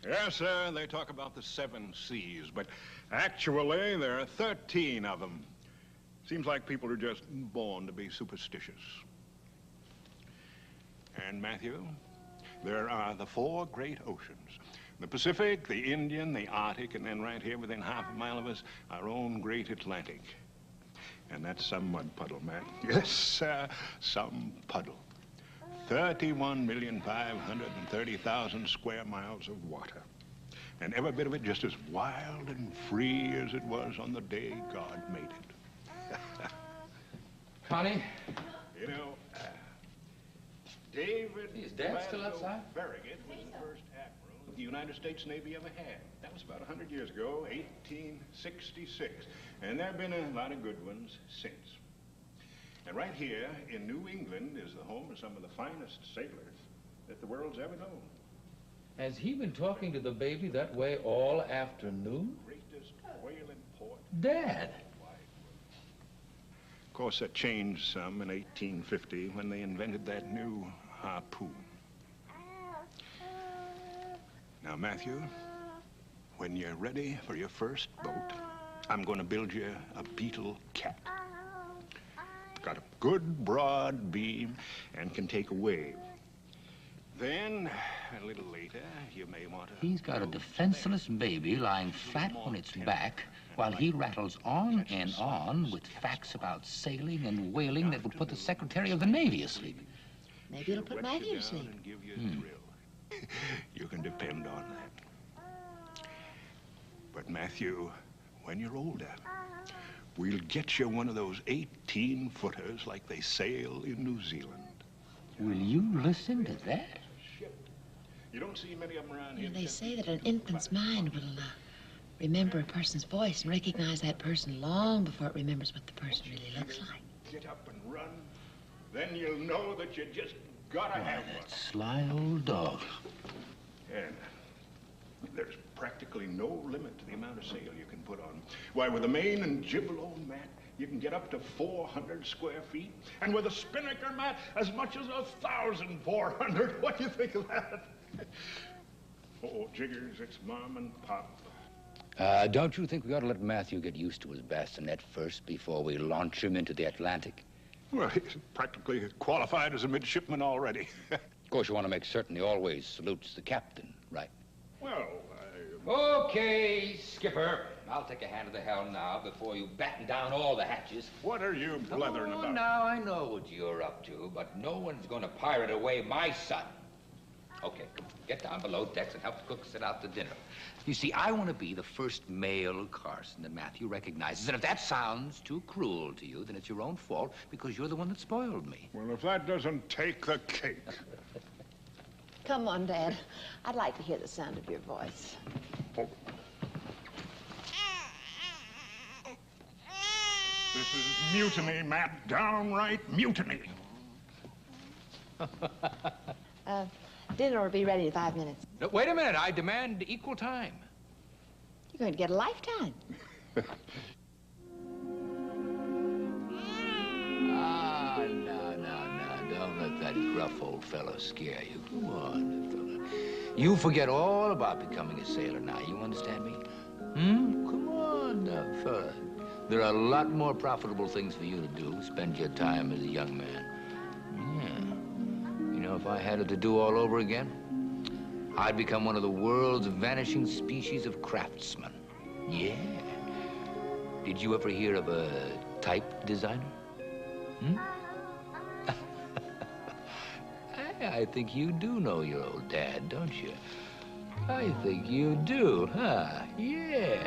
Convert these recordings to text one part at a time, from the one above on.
Yes, sir, they talk about the 7 seas, but actually there are 13 of them. Seems like people are just born to be superstitious. And, Matthew, there are the 4 great oceans. The Pacific, the Indian, the Arctic, and then right here within half a mile of us, our own great Atlantic. And that's some mud puddle, Matt. Yes, sir, some puddle. 31,530,000 square miles of water. And every bit of it just as wild and free as it was on the day God made it. Connie? You know, David... Is Dad still outside? Farragut was the first admiral the United States Navy ever had. That was about 100 years ago, 1866. And there have been a lot of good ones since. And right here in New England is the home of some of the finest sailors that the world's ever known. Has he been talking to the baby that way all afternoon? Greatest whaling port. Dad! Of course, that changed some in 1850 when they invented that new harpoon. Now, Matthew, when you're ready for your first boat, I'm going to build you a beetle cat. Got a good broad beam and can take a wave. Then, a little later, you may want to... He's got a defenseless baby lying flat on its back while he rattles on and on with facts about sailing and whaling that would put the Secretary of the Navy asleep. Maybe it'll put Matthew to sleep. You can depend on that. But, Matthew, when you're older, we'll get you one of those 18-footers like they sail in New Zealand. Will you listen to that? You don't see many of them around here. They say that an infant's mind will remember a person's voice and recognize that person long before it remembers what the person really looks like. Get up and run, then you'll know that you just gotta have one. That sly old dog. And there's practically no limit to the amount of sail you can put on. Why, with a main and gibbalone mat, you can get up to 400 square feet. And with a spinnaker mat, as much as 1,400. What do you think of that? Oh, Jiggers, it's Mom and Pop. Don't you think we ought to let Matthew get used to his bassinet first before we launch him into the Atlantic? Well, he's practically qualified as a midshipman already. Of course, you want to make certain he always salutes the captain, right? Well, Okay, Skipper. I'll take a hand at the helm now before you batten down all the hatches. What are you blethering about? Now, I know what you're up to, but no one's going to pirate away my son. Okay, come on. Get down below decks and help the cook set out the dinner. You see, I want to be the first male Carson that Matthew recognizes, and if that sounds too cruel to you, then it's your own fault because you're the one that spoiled me. Well, if that doesn't take the cake. Come on, Dad. I'd like to hear the sound of your voice. Oh. This is mutiny, Matt. Downright mutiny. Dinner will be ready in 5 minutes. No, wait a minute. I demand equal time. You're going to get a lifetime. No. Don't let that gruff old fellow scare you. Come on, fella. You forget all about becoming a sailor now. You understand me? Come on now, fella. There are a lot more profitable things for you to do. Spend your time as a young man. Yeah. You know, if I had it to do all over again, I'd become one of the world's vanishing species of craftsmen. Yeah. Did you ever hear of a type designer? I think you do know your old dad, don't you? I think you do, huh? Yeah.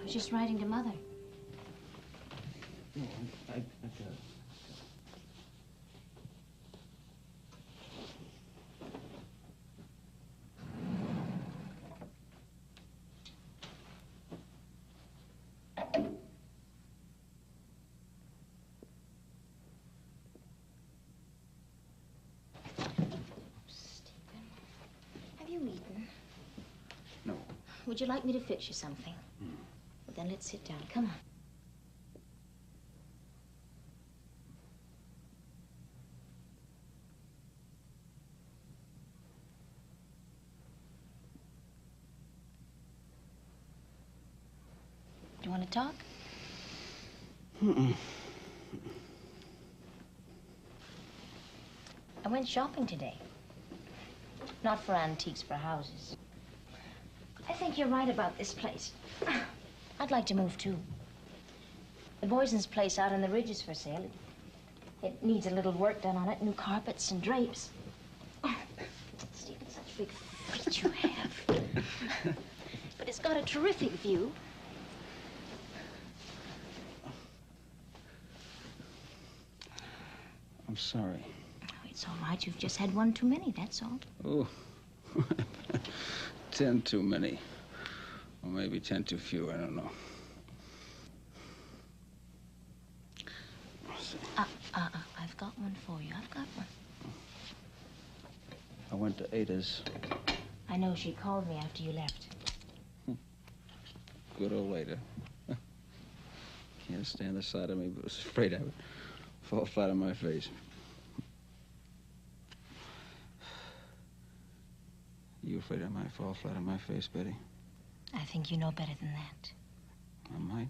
Just writing to Mother. I got it. Have you eaten? No. Would you like me to fix you something? Well, then let's sit down. Come on. Do you want to talk? I went shopping today. Not for antiques, for houses. I think you're right about this place. I'd like to move, too. The Boysen's place out on the ridge is for sale. It needs a little work done on it, new carpets and drapes. Oh, Stephen, such big feet you have. But it's got a terrific view. I'm sorry. Oh, it's all right. You've just had one too many, that's all. Oh, 10 too many. Or maybe 10 too few, I don't know. I've got one for you. I've got one. I went to Ada's. I know she called me after you left. Good old Ada. Can't stand the sight of me, but was afraid I would fall flat on my face. You afraid I might fall flat on my face, Betty? I think you know better than that. I might.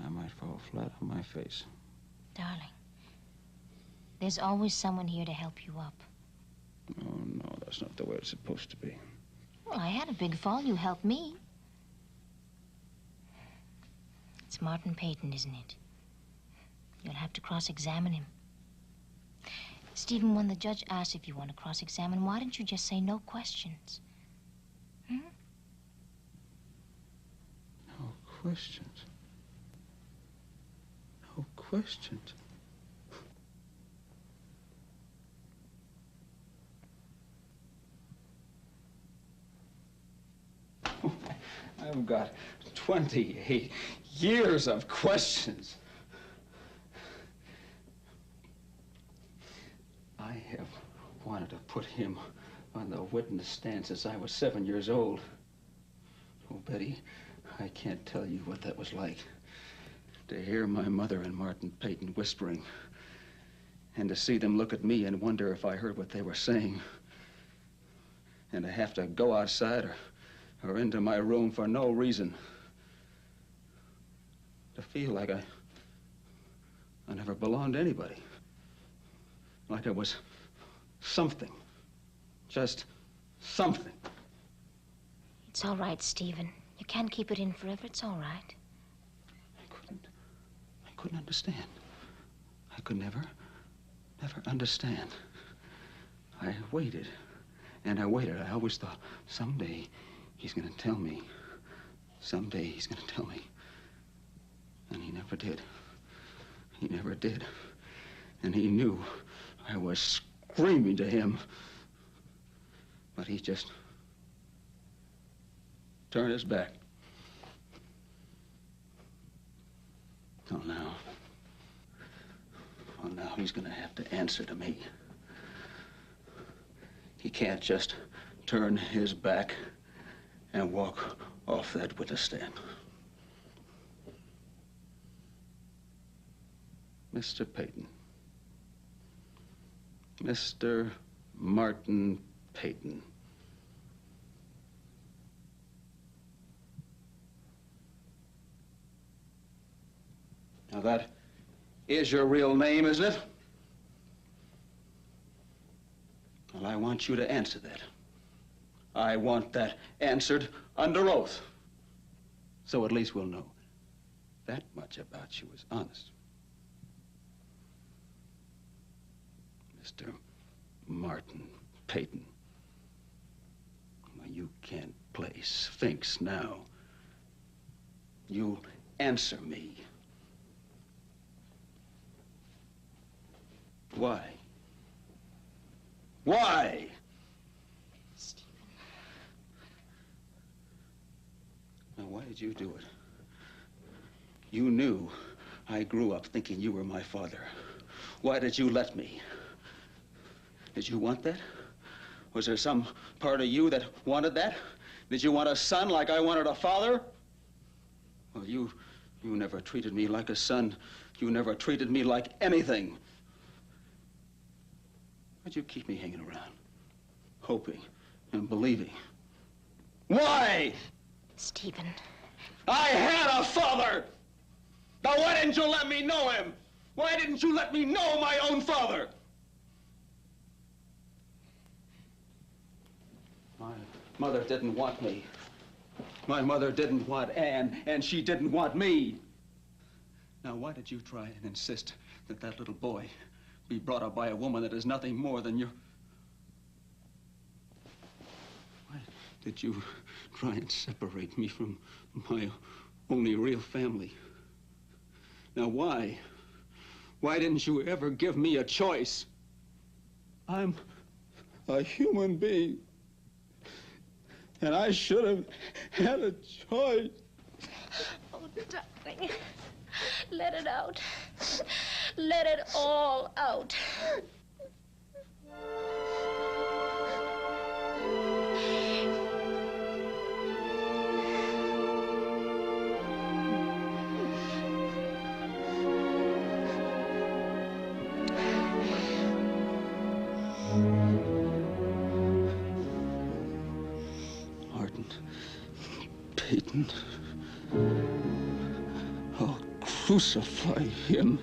I might fall flat on my face. Darling, there's always someone here to help you up. Oh, no, that's not the way it's supposed to be. Well, I had a big fall. You helped me. It's Martin Peyton, isn't it? You'll have to cross-examine him. Stephen, when the judge asks if you want to cross-examine, why don't you just say no questions? Hmm? No questions. No questions. I've got 28 years of questions. I have wanted to put him on the witness stand since I was 7 years old. Oh, Betty, I can't tell you what that was like. To hear my mother and Martin Peyton whispering, and to see them look at me and wonder if I heard what they were saying, and to have to go outside or into my room for no reason. To feel like I never belonged to anybody. Like I was something. Just something. It's all right, Stephen. You can't keep it in forever. It's all right. I couldn't understand. I could never understand. I waited, and I waited. I always thought, someday he's gonna tell me. Someday he's gonna tell me. And he never did. He never did. And he knew I was screaming to him. But he just turned his back. Oh, now. Oh, now he's gonna have to answer to me. He can't just turn his back and walk off that witness stand. Mr. Peyton. Mr. Martin Peyton. Now that is your real name, isn't it? Well, I want you to answer that. I want that answered under oath. So at least we'll know that much about you is honest. Mr. Martin Peyton. Well, you can't play Sphinx now. You'll answer me. Why? Why? Stephen. Now, why did you do it? You knew I grew up thinking you were my father. Why did you let me? Did you want that? Was there some part of you that wanted that? Did you want a son like I wanted a father? Well, you never treated me like a son. You never treated me like anything. Why'd you keep me hanging around, hoping and believing? Why? Stephen. I had a father! Now, why didn't you let me know him? Why didn't you let me know my own father? My mother didn't want me. My mother didn't want Anne, and she didn't want me. Now, why did you try and insist that that little boy be brought up by a woman that is nothing more than your... Why did you try and separate me from my only real family? Now, why? Why didn't you ever give me a choice? I'm a human being, and I should have had a choice. Oh, darling. Let it out. Let it all out. Martin, Peyton, I'll crucify him.